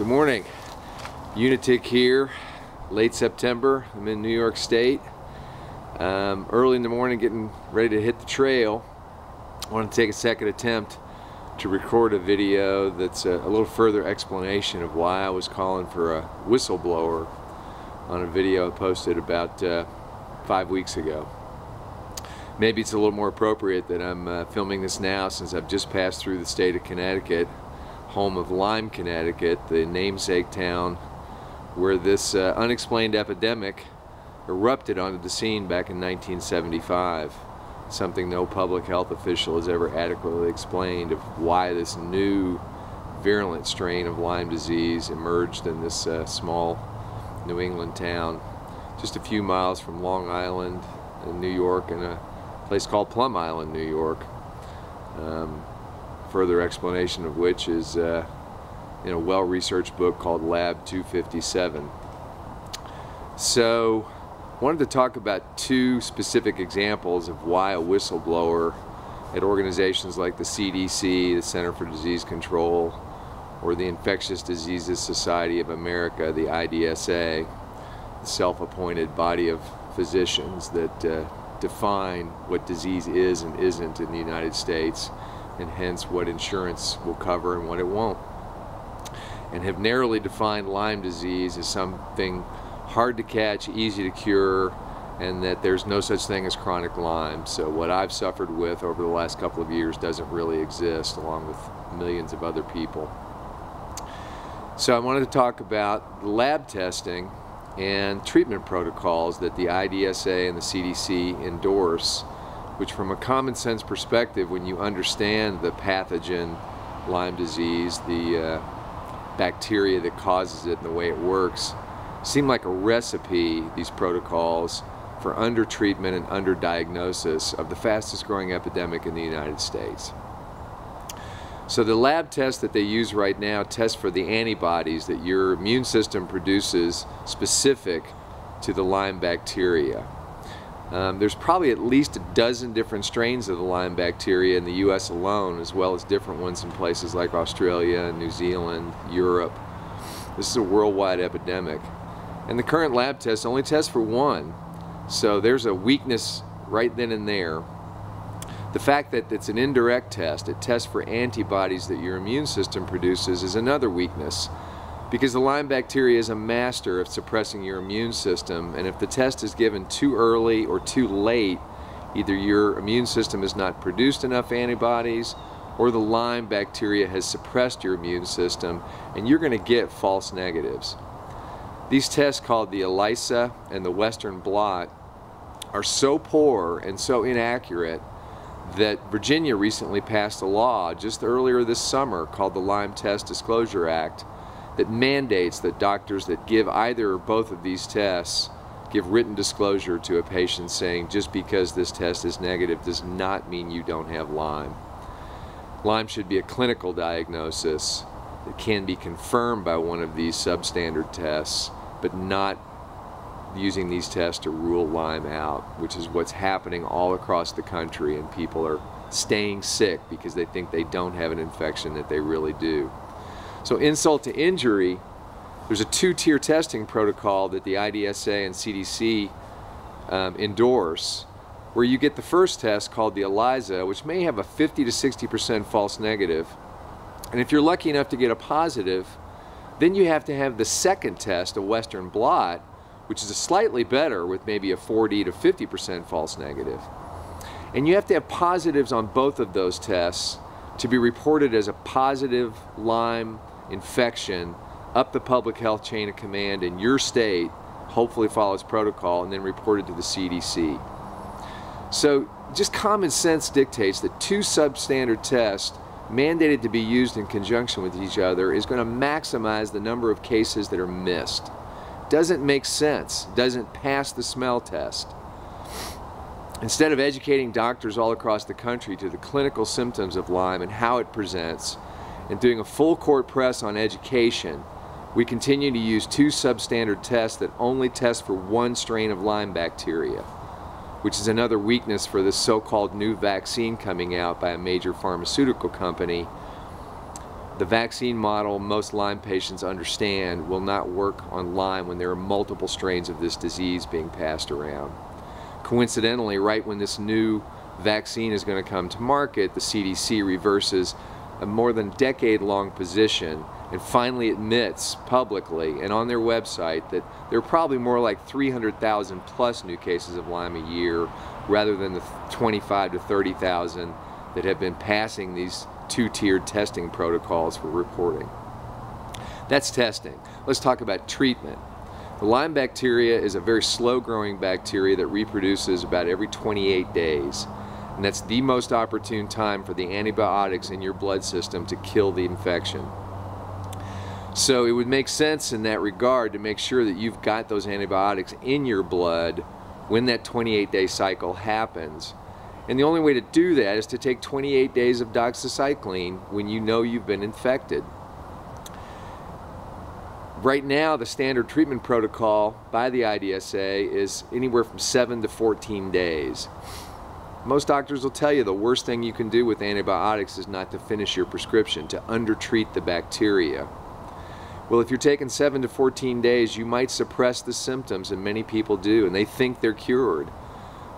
Good morning. Unitic here, late September. I'm in New York State. Early in the morning, getting ready to hit the trail. I want to take a second attempt to record a video that's a little further explanation of why I was calling for a whistleblower on a video I posted about 5 weeks ago. Maybe it's a little more appropriate that I'm filming this now, since I've just passed through the state of Connecticut, home of Lyme, Connecticut, the namesake town where this unexplained epidemic erupted onto the scene back in 1975. Something no public health official has ever adequately explained, of why this new virulent strain of Lyme disease emerged in this small New England town just a few miles from Long Island in New York, and a place called Plum Island, New York. Further explanation of which is in a well-researched book called Lab 257. So I wanted to talk about two specific examples of why a whistleblower at organizations like the CDC, the Center for Disease Control, or the Infectious Diseases Society of America, the IDSA, the self-appointed body of physicians that define what disease is and isn't in the United States, and hence what insurance will cover and what it won't, and have narrowly defined Lyme disease as something hard to catch, easy to cure, and that there's no such thing as chronic Lyme. So what I've suffered with over the last couple of years doesn't really exist, along with millions of other people. So I wanted to talk about lab testing and treatment protocols that the IDSA and the CDC endorse, which, from a common sense perspective, when you understand the pathogen Lyme disease, the bacteria that causes it and the way it works, seem like a recipe, these protocols, for under-treatment and under-diagnosis of the fastest growing epidemic in the United States. So the lab test that they use right now tests for the antibodies that your immune system produces specific to the Lyme bacteria. There's probably at least a dozen different strains of the Lyme bacteria in the US alone, as well as different ones in places like Australia, New Zealand, Europe. This is a worldwide epidemic. And the current lab test only tests for one, so there's a weakness right then and there. The fact that it's an indirect test, it tests for antibodies that your immune system produces, is another weakness, because the Lyme bacteria is a master of suppressing your immune system, and if the test is given too early or too late, either your immune system has not produced enough antibodies, or the Lyme bacteria has suppressed your immune system, and you're going to get false negatives. These tests, called the ELISA and the Western blot, are so poor and so inaccurate that Virginia recently passed a law just earlier this summer called the Lyme Test Disclosure Act, that mandates that doctors that give either or both of these tests give written disclosure to a patient saying, just because this test is negative does not mean you don't have Lyme. Lyme should be a clinical diagnosis that can be confirmed by one of these substandard tests, but not using these tests to rule Lyme out, which is what's happening all across the country, and people are staying sick because they think they don't have an infection that they really do. So insult to injury, there's a two-tier testing protocol that the IDSA and CDC endorse, where you get the first test called the ELISA, which may have a 50 to 60% false negative, and if you're lucky enough to get a positive, then you have to have the second test, a Western blot, which is a slightly better, with maybe a 40 to 50% false negative. And you have to have positives on both of those tests to be reported as a positive Lyme infection up the public health chain of command in your state, hopefully follows protocol, and then reported to the CDC. So just common sense dictates that two substandard tests mandated to be used in conjunction with each other is going to maximize the number of cases that are missed. Doesn't make sense, doesn't pass the smell test. Instead of educating doctors all across the country to the clinical symptoms of Lyme and how it presents, and doing a full court press on education, we continue to use two substandard tests that only test for one strain of Lyme bacteria, which is another weakness for this so-called new vaccine coming out by a major pharmaceutical company The vaccine model most Lyme patients understand will not work on Lyme when there are multiple strains of this disease being passed around. Coincidentally, right when this new vaccine is going to come to market, the CDC reverses a more than decade-long position and finally admits publicly and on their website that there are probably more like 300,000 plus new cases of Lyme a year rather than the 25 to 30,000 that have been passing these two-tiered testing protocols for reporting. That's testing. Let's talk about treatment. The Lyme bacteria is a very slow-growing bacteria that reproduces about every 28 days. And that's the most opportune time for the antibiotics in your blood system to kill the infection. So it would make sense in that regard to make sure that you've got those antibiotics in your blood when that 28-day cycle happens. And the only way to do that is to take 28 days of doxycycline when you know you've been infected. Right now, the standard treatment protocol by the IDSA is anywhere from 7 to 14 days. Most doctors will tell you the worst thing you can do with antibiotics is not to finish your prescription, to undertreat the bacteria. Well, if you're taking 7 to 14 days, you might suppress the symptoms, and many people do, and they think they're cured.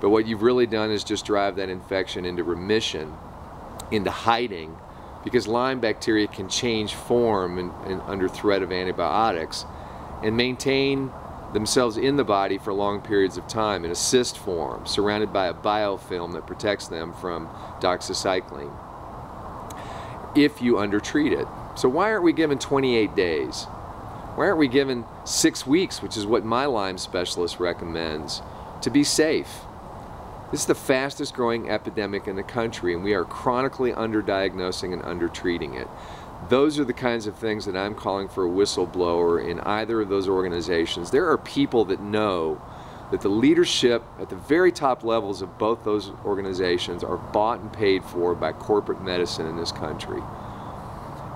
But what you've really done is just drive that infection into remission, into hiding, because Lyme bacteria can change form and under threat of antibiotics and maintain themselves in the body for long periods of time in a cyst form, surrounded by a biofilm that protects them from doxycycline if you undertreat it. So why aren't we given 28 days? Why aren't we given 6 weeks, which is what my Lyme specialist recommends, to be safe? This is the fastest growing epidemic in the country, and we are chronically underdiagnosing and undertreating it. Those are the kinds of things that I'm calling for a whistleblower in either of those organizations. There are people that know that the leadership at the very top levels of both those organizations are bought and paid for by corporate medicine in this country.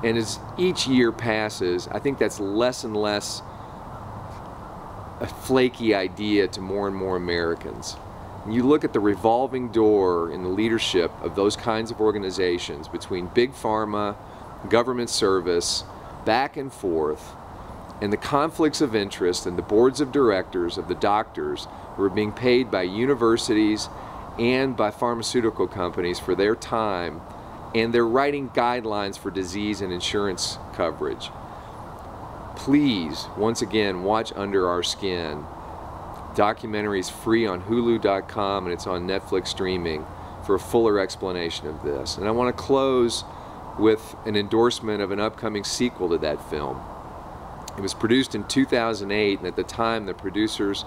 And as each year passes, I think that's less and less a flaky idea to more and more Americans. And you look at the revolving door in the leadership of those kinds of organizations between big pharma, government service, back and forth, and the conflicts of interest and the boards of directors of the doctors who are being paid by universities and by pharmaceutical companies for their time, and they're writing guidelines for disease and insurance coverage. Please, once again, watch Under Our Skin. Documentary is free on Hulu.com and it's on Netflix streaming for a fuller explanation of this. And I want to close with an endorsement of an upcoming sequel to that film. It was produced in 2008, and at the time the producers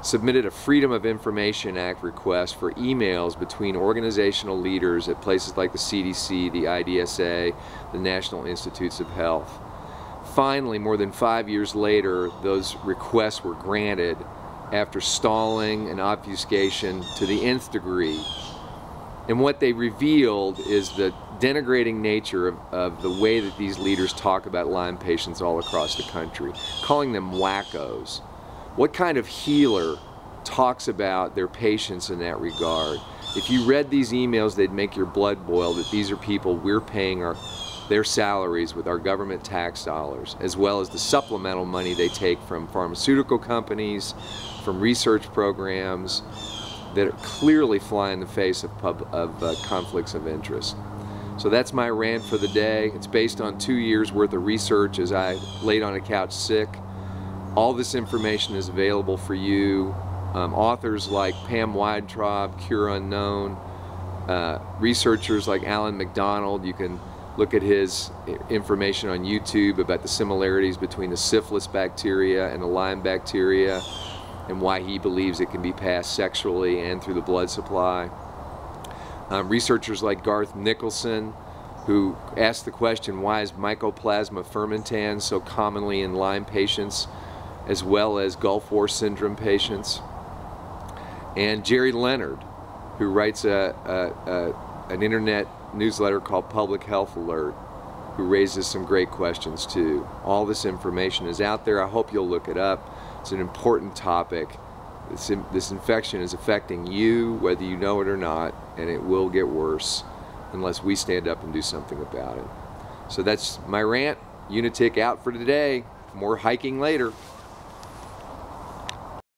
submitted a Freedom of Information Act request for emails between organizational leaders at places like the CDC, the IDSA, the National Institutes of Health. Finally, more than 5 years later, those requests were granted after stalling and obfuscation to the nth degree. And what they revealed is the denigrating nature of the way that these leaders talk about Lyme patients all across the country, calling them wackos. What kind of healer talks about their patients in that regard? If you read these emails, they'd make your blood boil that these are people we're paying their salaries with our government tax dollars, as well as the supplemental money they take from pharmaceutical companies, from research programs that clearly fly in the face of conflicts of interest. So that's my rant for the day. It's based on 2 years worth of research as I laid on a couch sick. All this information is available for you. Authors like Pam Weintraub, Cure Unknown, researchers like Alan McDonald. You can look at his information on YouTube about the similarities between the syphilis bacteria and the Lyme bacteria and why he believes it can be passed sexually and through the blood supply. Researchers like Garth Nicholson, who asked the question, why is Mycoplasma fermentans so commonly in Lyme patients as well as Gulf War syndrome patients? And Jerry Leonard, who writes an internet newsletter called Public Health Alert, who raises some great questions too. All this information is out there. I hope you'll look it up. It's an important topic. This infection is affecting you, whether you know it or not, and it will get worse unless we stand up and do something about it. So that's my rant. Unitic out for today. More hiking later.